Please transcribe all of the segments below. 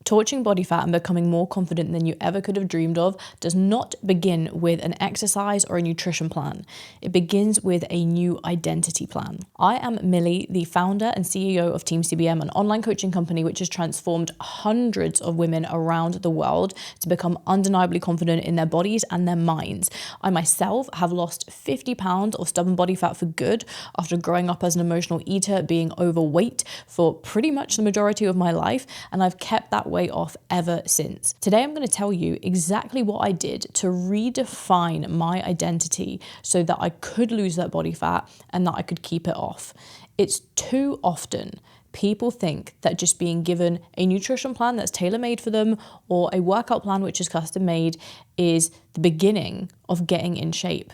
Torching body fat and becoming more confident than you ever could have dreamed of does not begin with an exercise or a nutrition plan. It begins with a new identity plan. I am Millie, the founder and CEO of Team CBM, an online coaching company which has transformed hundreds of women around the world to become undeniably confident in their bodies and their minds. I myself have lost 50 pounds of stubborn body fat for good after growing up as an emotional eater, being overweight for pretty much the majority of my life, and I've kept that weight off ever since. Today I'm going to tell you exactly what I did to redefine my identity so that I could lose that body fat and that I could keep it off. It's too often people think that just being given a nutrition plan that's tailor-made for them or a workout plan which is custom-made is the beginning of getting in shape.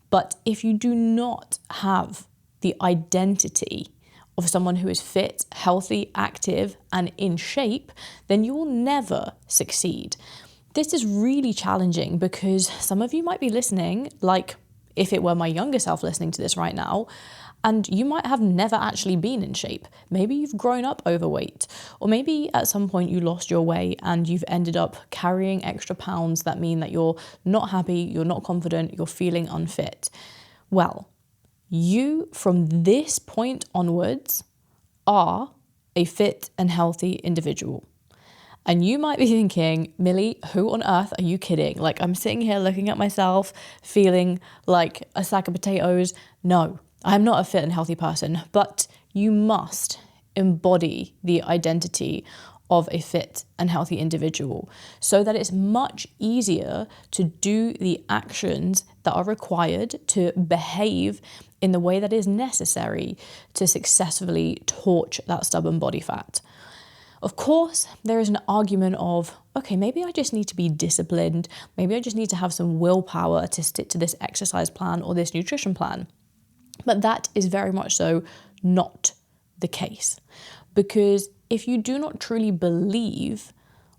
But if you do not have the identity of someone who is fit, healthy, active, and in shape, then you will never succeed. This is really challenging because some of you might be listening, like if it were my younger self listening to this right now, and you might have never actually been in shape. Maybe you've grown up overweight, or maybe at some point you lost your way and you've ended up carrying extra pounds that mean that you're not happy, you're not confident, you're feeling unfit. Well, you, from this point onwards, are a fit and healthy individual. And you might be thinking, Millie, who on earth are you kidding? Like, I'm sitting here looking at myself, feeling like a sack of potatoes. No, I'm not a fit and healthy person, but you must embody the identity of a fit and healthy individual so that it's much easier to do the actions that are required to behave in the way that is necessary to successfully torch that stubborn body fat. Of course, there is an argument of, okay, maybe I just need to be disciplined. Maybe I just need to have some willpower to stick to this exercise plan or this nutrition plan. But that is very much so not the case, because if you do not truly believe,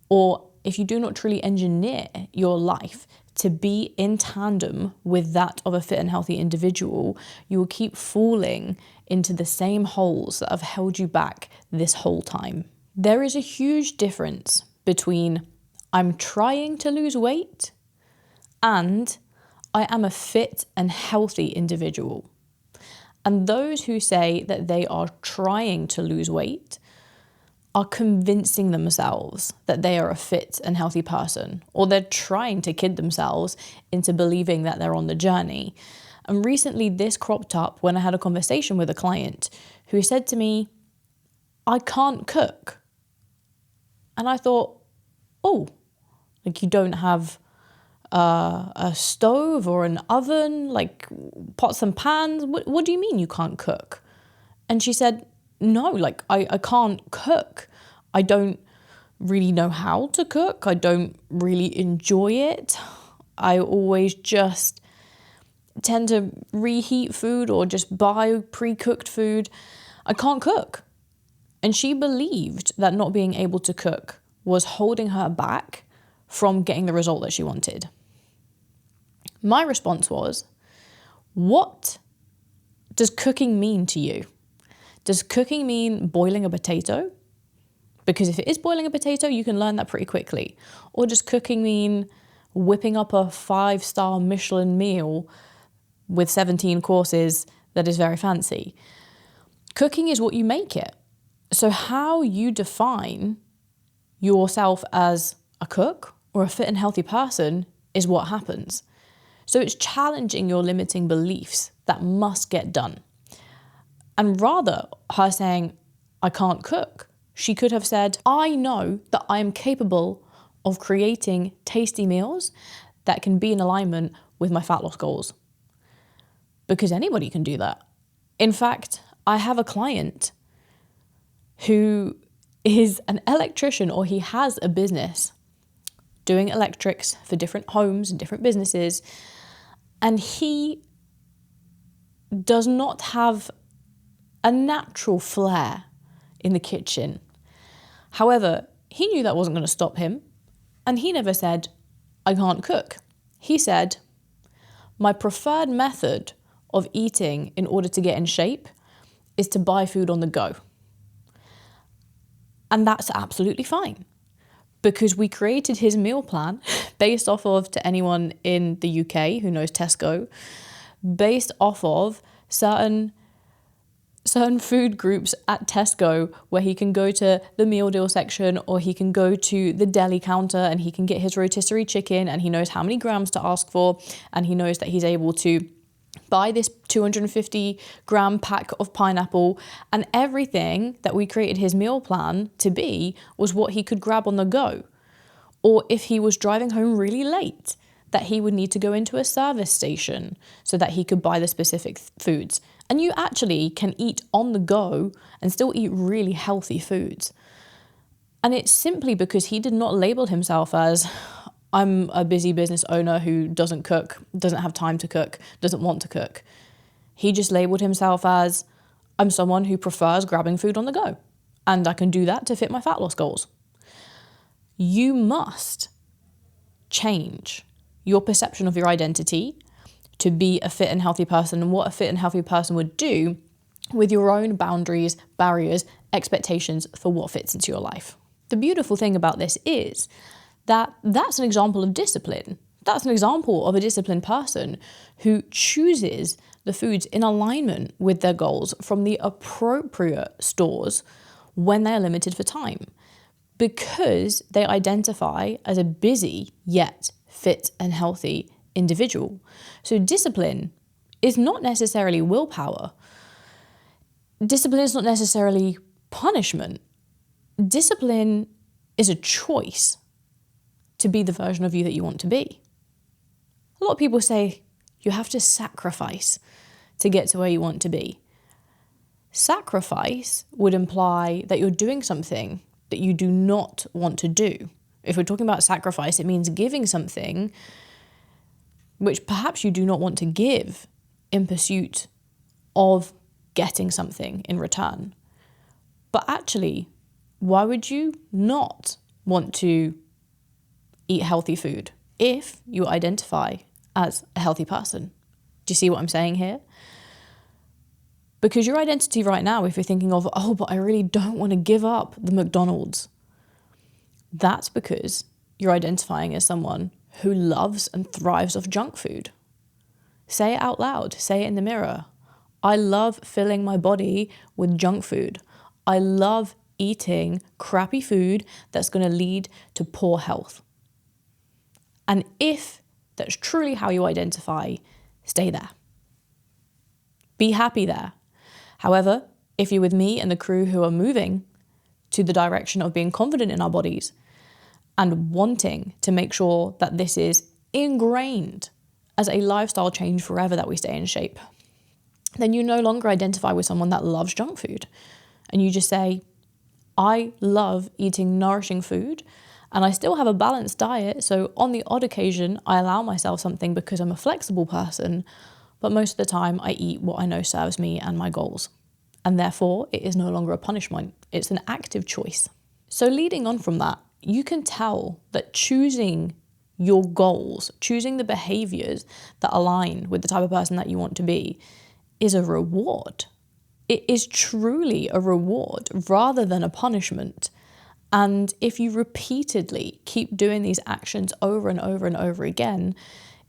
or if you do not truly engineer your life to be in tandem with that of a fit and healthy individual, you will keep falling into the same holes that have held you back this whole time. There is a huge difference between I'm trying to lose weight and I am a fit and healthy individual. And those who say that they are trying to lose weight are convincing themselves that they are a fit and healthy person, or they're trying to kid themselves into believing that they're on the journey. And recently this cropped up when I had a conversation with a client who said to me, I can't cook. And I thought, oh, like you don't have a stove or an oven, like pots and pans? What do you mean you can't cook? And she said, no, like I can't cook. I don't really know how to cook. I don't really enjoy it. I always just tend to reheat food or just buy pre-cooked food. I can't cook. And she believed that not being able to cook was holding her back from getting the result that she wanted. My response was, what does cooking mean to you? Does cooking mean boiling a potato? Because if it is boiling a potato, you can learn that pretty quickly. Or does cooking mean whipping up a 5-star Michelin meal with 17 courses that is very fancy? Cooking is what you make it. So how you define yourself as a cook or a fit and healthy person is what happens. So it's challenging your limiting beliefs that must get done. And rather her saying, I can't cook, she could have said, I know that I am capable of creating tasty meals that can be in alignment with my fat loss goals. Because anybody can do that. In fact, I have a client who is an electrician, or he has a business doing electrics for different homes and different businesses. And he does not have a natural flair in the kitchen. However, he knew that wasn't going to stop him. And he never said, I can't cook. He said, my preferred method of eating in order to get in shape is to buy food on the go. And that's absolutely fine. because we created his meal plan based off of, to anyone in the UK who knows Tesco, based off of certain food groups at Tesco, where he can go to the meal deal section, or he can go to the deli counter and he can get his rotisserie chicken, and he knows how many grams to ask for, and he knows that he's able to buy this 250 gram pack of pineapple, and everything that we created his meal plan to be was what he could grab on the go. Or if he was driving home really late, that he would need to go into a service station so that he could buy the specific foods. And you actually can eat on the go and still eat really healthy foods. And it's simply because he did not label himself as, I'm a busy business owner who doesn't cook, doesn't have time to cook, doesn't want to cook. He just labeled himself as, I'm someone who prefers grabbing food on the go, and I can do that to fit my fat loss goals. You must change your perception of your identity to be a fit and healthy person, and what a fit and healthy person would do with your own boundaries, barriers, expectations for what fits into your life. The beautiful thing about this is that that's an example of discipline. That's an example of a disciplined person who chooses the foods in alignment with their goals from the appropriate stores when they're limited for time, because they identify as a busy yet fit and healthy individual. So discipline is not necessarily willpower. Discipline is not necessarily punishment. Discipline is a choice to be the version of you that you want to be. A lot of people say you have to sacrifice to get to where you want to be. Sacrifice would imply that you're doing something that you do not want to do. If we're talking about sacrifice, it means giving something which perhaps you do not want to give in pursuit of getting something in return. But actually, why would you not want to eat healthy food if you identify as a healthy person? Do you see what I'm saying here? Because your identity right now, if you're thinking of, oh, but I really don't want to give up the McDonald's, that's because you're identifying as someone who loves and thrives off junk food. Say it out loud. Say it in the mirror. I love filling my body with junk food. I love eating crappy food that's going to lead to poor health. And if that's truly how you identify, stay there. Be happy there. However, if you're with me and the crew who are moving to the direction of being confident in our bodies and wanting to make sure that this is ingrained as a lifestyle change forever, that we stay in shape, then you no longer identify with someone that loves junk food. And you just say, I love eating nourishing food and I still have a balanced diet. So on the odd occasion, I allow myself something because I'm a flexible person, but most of the time I eat what I know serves me and my goals. And therefore, it is no longer a punishment. It's an active choice. So leading on from that, you can tell that choosing your goals, choosing the behaviors that align with the type of person that you want to be, is a reward. It is truly a reward rather than a punishment. And if you repeatedly keep doing these actions over and over and over again,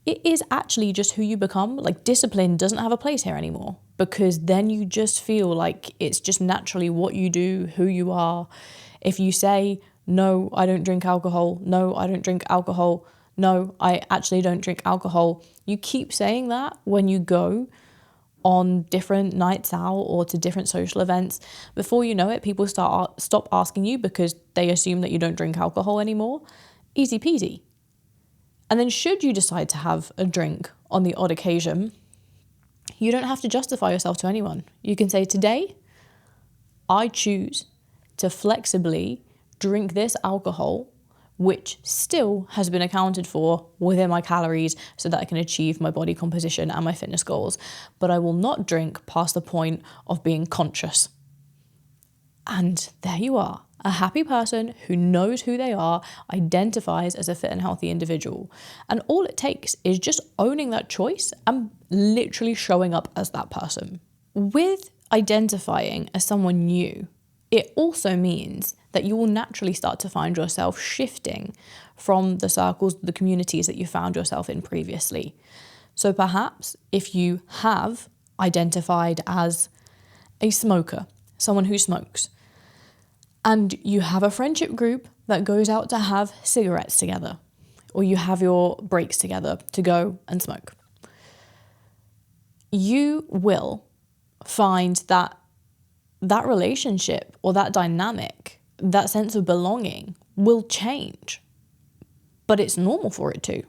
it is actually just who you become. Like, discipline doesn't have a place here anymore, because then you just feel like it's just naturally what you do, who you are. If you say, no, I don't drink alcohol, no, I don't drink alcohol, no, I actually don't drink alcohol, you keep saying that when you go on different nights out or to different social events. Before you know it, people stop asking you because they assume that you don't drink alcohol anymore. Easy peasy. And then should you decide to have a drink on the odd occasion, you don't have to justify yourself to anyone. You can say, today, I choose to flexibly drink this alcohol, which still has been accounted for within my calories so that I can achieve my body composition and my fitness goals. But I will not drink past the point of being conscious. And there you are, a happy person who knows who they are, identifies as a fit and healthy individual. And all it takes is just owning that choice and literally showing up as that person. With identifying as someone new, it also means that you will naturally start to find yourself shifting from the circles, the communities that you found yourself in previously. So perhaps if you have identified as a smoker, someone who smokes, and you have a friendship group that goes out to have cigarettes together, or you have your breaks together to go and smoke, you will find that that relationship or that dynamic, that sense of belonging will change. But it's normal for it to,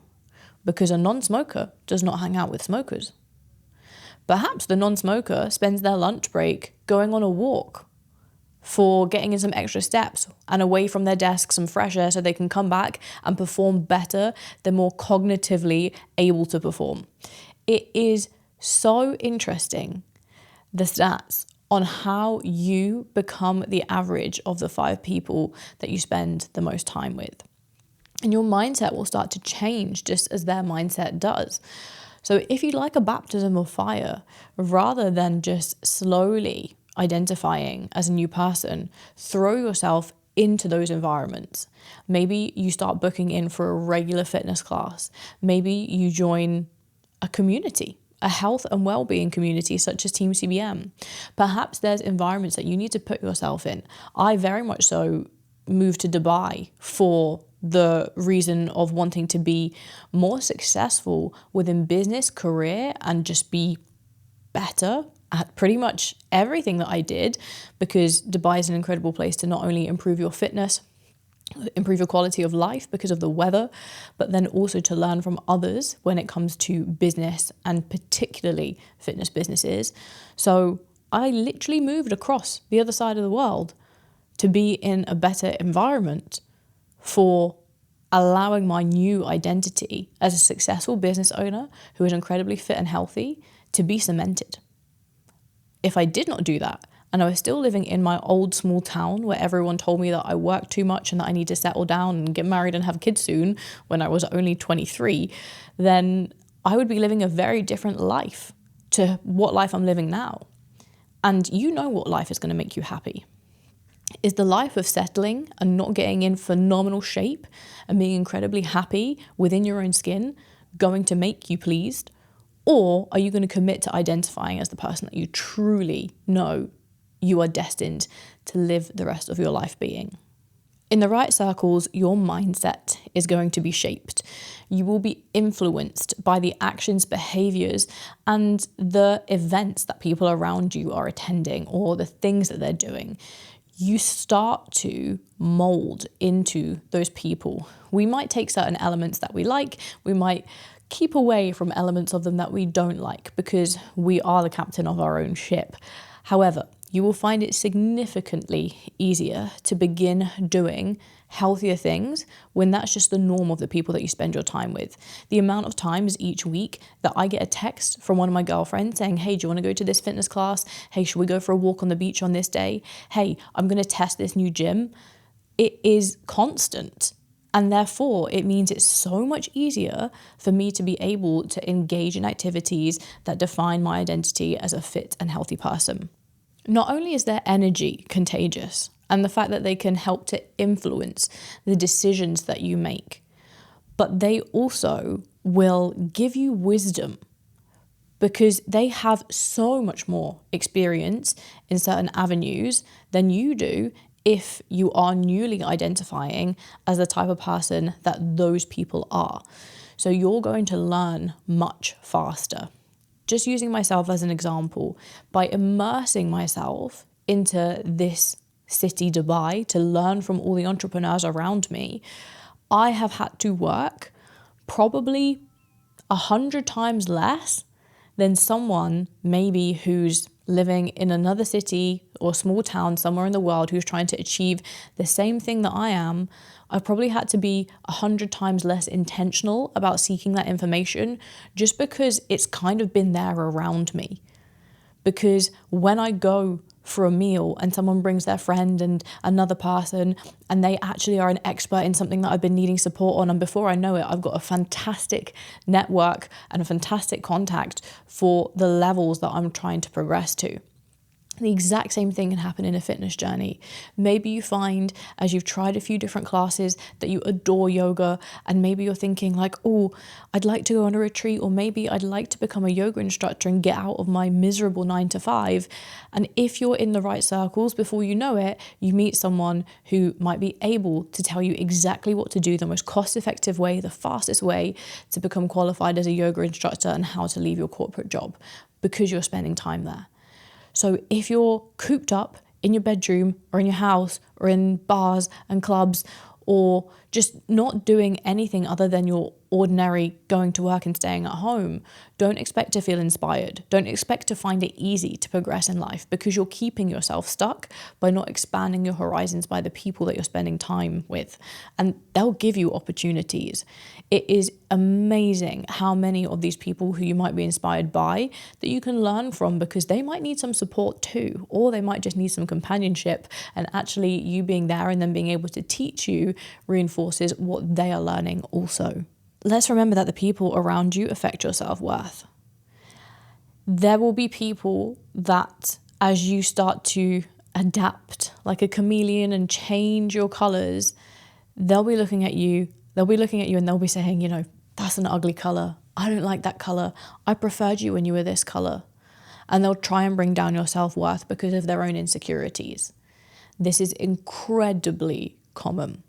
because a non-smoker does not hang out with smokers. Perhaps the non-smoker spends their lunch break going on a walk for getting in some extra steps and away from their desk, some fresh air, so they can come back and perform better. They're more cognitively able to perform. It is so interesting, the stats on how you become the average of the 5 people that you spend the most time with. And your mindset will start to change just as their mindset does. So if you like a baptism of fire, rather than just slowly identifying as a new person, throw yourself into those environments. Maybe you start booking in for a regular fitness class. Maybe you join a community, a health and well-being community such as Team CBM. Perhaps there's environments that you need to put yourself in. I very much so moved to Dubai for the reason of wanting to be more successful within business, career, and just be better at pretty much everything that I did, because Dubai is an incredible place to not only improve your fitness, improve your quality of life because of the weather, but then also to learn from others when it comes to business and particularly fitness businesses. So I literally moved across the other side of the world to be in a better environment for allowing my new identity as a successful business owner who is incredibly fit and healthy to be cemented. If I did not do that, and I was still living in my old small town where everyone told me that I worked too much and that I need to settle down and get married and have kids soon when I was only 23, then I would be living a very different life to what life I'm living now. And you know what life is going to make you happy. Is the life of settling and not getting in phenomenal shape and being incredibly happy within your own skin going to make you pleased? Or are you going to commit to identifying as the person that you truly know you are destined to live the rest of your life being? In the right circles, your mindset is going to be shaped. You will be influenced by the actions, behaviors, and the events that people around you are attending or the things that they're doing. You start to mold into those people. We might take certain elements that we like. We might keep away from elements of them that we don't like because we are the captain of our own ship. However, you will find it significantly easier to begin doing healthier things when that's just the norm of the people that you spend your time with. The amount of times each week that I get a text from one of my girlfriends saying, hey, do you want to go to this fitness class? Hey, should we go for a walk on the beach on this day? Hey, I'm going to test this new gym. It is constant. And therefore, it means it's so much easier for me to be able to engage in activities that define my identity as a fit and healthy person. Not only is their energy contagious and the fact that they can help to influence the decisions that you make, but they also will give you wisdom because they have so much more experience in certain avenues than you do if you are newly identifying as the type of person that those people are. So you're going to learn much faster. Just using myself as an example, by immersing myself into this city, Dubai, to learn from all the entrepreneurs around me, I have had to work probably 100 times less than someone maybe who's living in another city or small town somewhere in the world who's trying to achieve the same thing that I am. I've probably had to be 100 times less intentional about seeking that information just because it's kind of been there around me. Because when I go for a meal and someone brings their friend and another person and they actually are an expert in something that I've been needing support on, and before I know it, I've got a fantastic network and a fantastic contact for the levels that I'm trying to progress to. The exact same thing can happen in a fitness journey. Maybe you find, as you've tried a few different classes, that you adore yoga, and maybe you're thinking like, oh, I'd like to go on a retreat, or maybe I'd like to become a yoga instructor and get out of my miserable 9 to 5. And if you're in the right circles, before you know it, you meet someone who might be able to tell you exactly what to do, the most cost-effective way, the fastest way to become qualified as a yoga instructor, and how to leave your corporate job because you're spending time there. So if you're cooped up in your bedroom or in your house or in bars and clubs, or just not doing anything other than your ordinary going to work and staying at home, don't expect to feel inspired. Don't expect to find it easy to progress in life, because you're keeping yourself stuck by not expanding your horizons by the people that you're spending time with. And they'll give you opportunities. It is amazing how many of these people who you might be inspired by that you can learn from, because they might need some support too, or they might just need some companionship. And actually you being there and them being able to teach you reinforces what they are learning also. Let's remember that the people around you affect your self-worth. There will be people that, as you start to adapt like a chameleon and change your colors, they'll be looking at you and they'll be saying, you know, that's an ugly color. I don't like that color. I preferred you when you were this color. And they'll try and bring down your self-worth because of their own insecurities. This is incredibly common.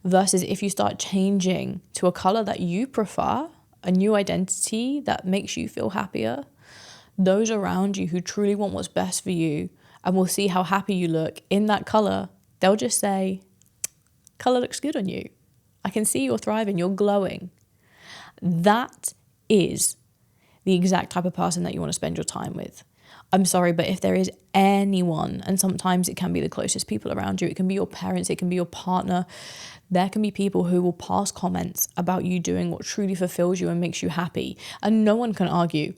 Versus if you start changing to a color that you prefer, a new identity that makes you feel happier, those around you who truly want what's best for you and will see how happy you look in that color, they'll just say, color looks good on you. I can see you're thriving, you're glowing. That is the exact type of person that you want to spend your time with. I'm sorry, but if there is anyone, and sometimes it can be the closest people around you, it can be your parents, it can be your partner, there can be people who will pass comments about you doing what truly fulfills you and makes you happy. And no one can argue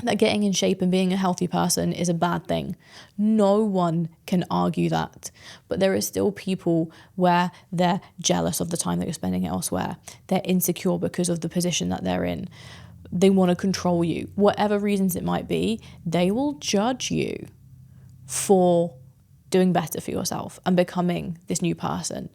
that getting in shape and being a healthy person is a bad thing. No one can argue that. But there is still people where they're jealous of the time that you're spending elsewhere. They're insecure because of the position that they're in. They want to control you. Whatever reasons it might be, they will judge you for doing better for yourself and becoming this new person.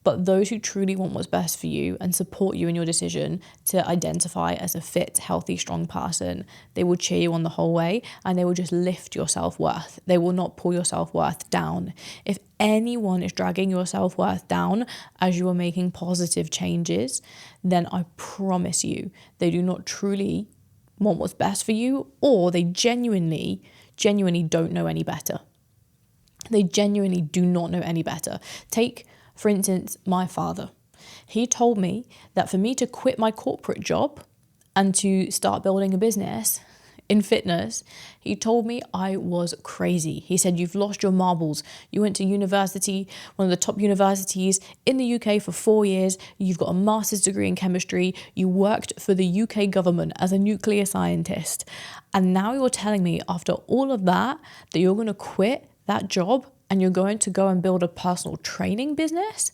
But those who truly want what's best for you and support you in your decision to identify as a fit, healthy, strong person, they will cheer you on the whole way, and they will just lift your self-worth. They will not pull your self-worth down. If anyone is dragging your self-worth down as you are making positive changes, then I promise you, they do not truly want what's best for you, or they genuinely don't know any better. They genuinely do not know any better. Take, for instance, my father. He told me that for me to quit my corporate job and to start building a business in fitness, he told me I was crazy. He said, you've lost your marbles. You went to university, one of the top universities in the UK for 4 years. You've got a master's degree in chemistry. You worked for the UK government as a nuclear scientist. And now you're telling me after all of that you're going to quit that job and you're going to go and build a personal training business?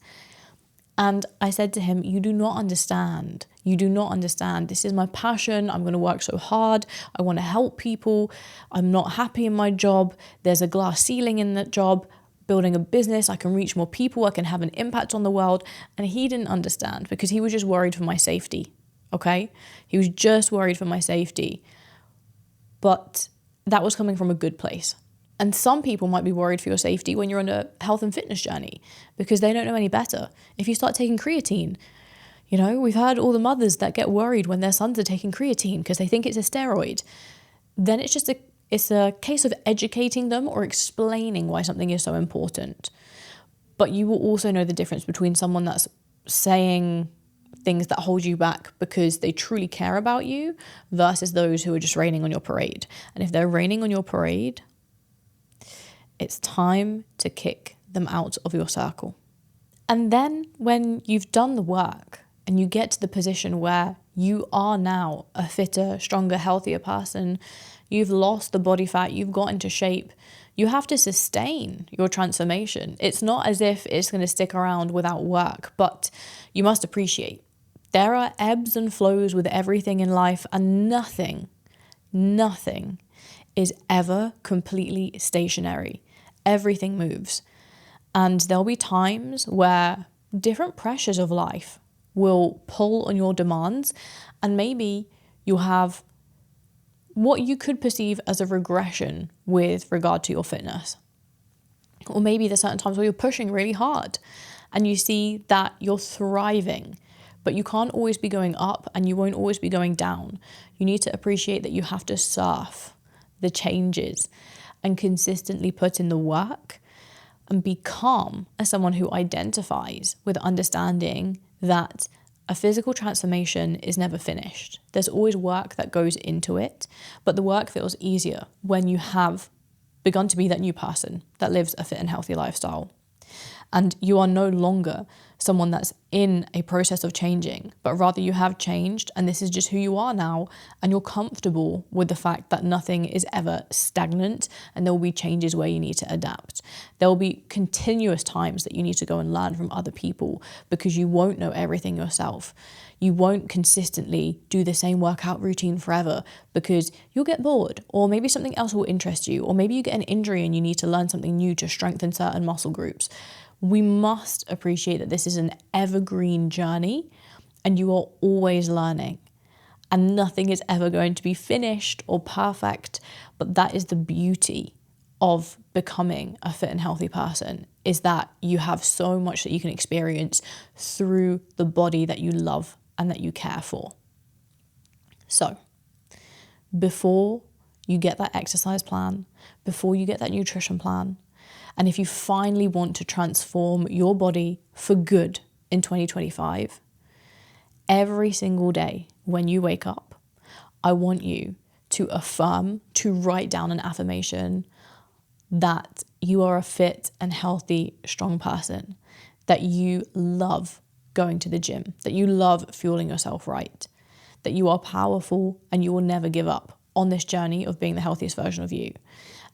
And I said to him, you do not understand. You do not understand. This is my passion. I'm going to work so hard. I want to help people. I'm not happy in my job. There's a glass ceiling in that job. Building a business, I can reach more people. I can have an impact on the world. And he didn't understand because he was just worried for my safety. Okay? He was just worried for my safety. But that was coming from a good place. And some people might be worried for your safety when you're on a health and fitness journey because they don't know any better. If you start taking creatine, you know, we've heard all the mothers that get worried when their sons are taking creatine because they think it's a steroid. Then it's a case of educating them or explaining why something is so important. But you will also know the difference between someone that's saying things that hold you back because they truly care about you versus those who are just raining on your parade. And if they're raining on your parade, it's time to kick them out of your circle. And then when you've done the work and you get to the position where you are now a fitter, stronger, healthier person, you've lost the body fat, you've got into shape, you have to sustain your transformation. It's not as if it's going to stick around without work, but you must appreciate there are ebbs and flows with everything in life, and nothing is ever completely stationary. Everything moves. And there'll be times where different pressures of life will pull on your demands, and maybe you'll have what you could perceive as a regression with regard to your fitness. Or maybe there's certain times where you're pushing really hard and you see that you're thriving, but you can't always be going up and you won't always be going down. You need to appreciate that you have to surf the changes and consistently put in the work and be calm as someone who identifies with understanding that a physical transformation is never finished. There's always work that goes into it, but the work feels easier when you have begun to be that new person that lives a fit and healthy lifestyle. And you are no longer someone that's in a process of changing, but rather you have changed and this is just who you are now, and you're comfortable with the fact that nothing is ever stagnant and there will be changes where you need to adapt. There will be continuous times that you need to go and learn from other people because you won't know everything yourself. You won't consistently do the same workout routine forever because you'll get bored, or maybe something else will interest you, or maybe you get an injury and you need to learn something new to strengthen certain muscle groups. We must appreciate that this is an evergreen journey and you are always learning, and nothing is ever going to be finished or perfect. But that is the beauty of becoming a fit and healthy person, is that you have so much that you can experience through the body that you love and that you care for. So before you get that exercise plan, before you get that nutrition plan, and if you finally want to transform your body for good in 2025, every single day when you wake up, I want you to affirm, to write down an affirmation that you are a fit and healthy, strong person, that you love going to the gym, that you love fueling yourself right, that you are powerful and you will never give up on this journey of being the healthiest version of you.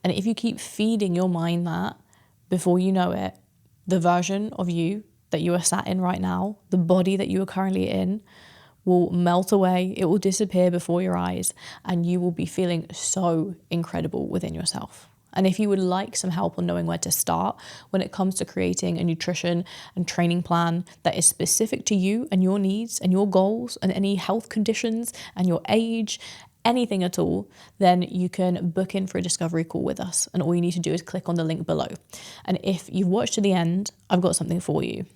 And if you keep feeding your mind that, before you know it, the version of you that you are sat in right now, the body that you are currently in, will melt away. It will disappear before your eyes, and you will be feeling so incredible within yourself. And if you would like some help on knowing where to start when it comes to creating a nutrition and training plan that is specific to you and your needs and your goals and any health conditions and your age, anything at all, then you can book in for a discovery call with us. And all you need to do is click on the link below. And if you've watched to the end, I've got something for you.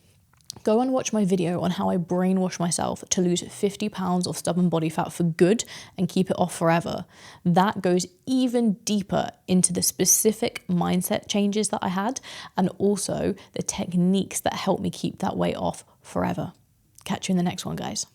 Go and watch my video on how I brainwash myself to lose 50 pounds of stubborn body fat for good and keep it off forever. That goes even deeper into the specific mindset changes that I had, and also the techniques that help me keep that weight off forever. Catch you in the next one, guys.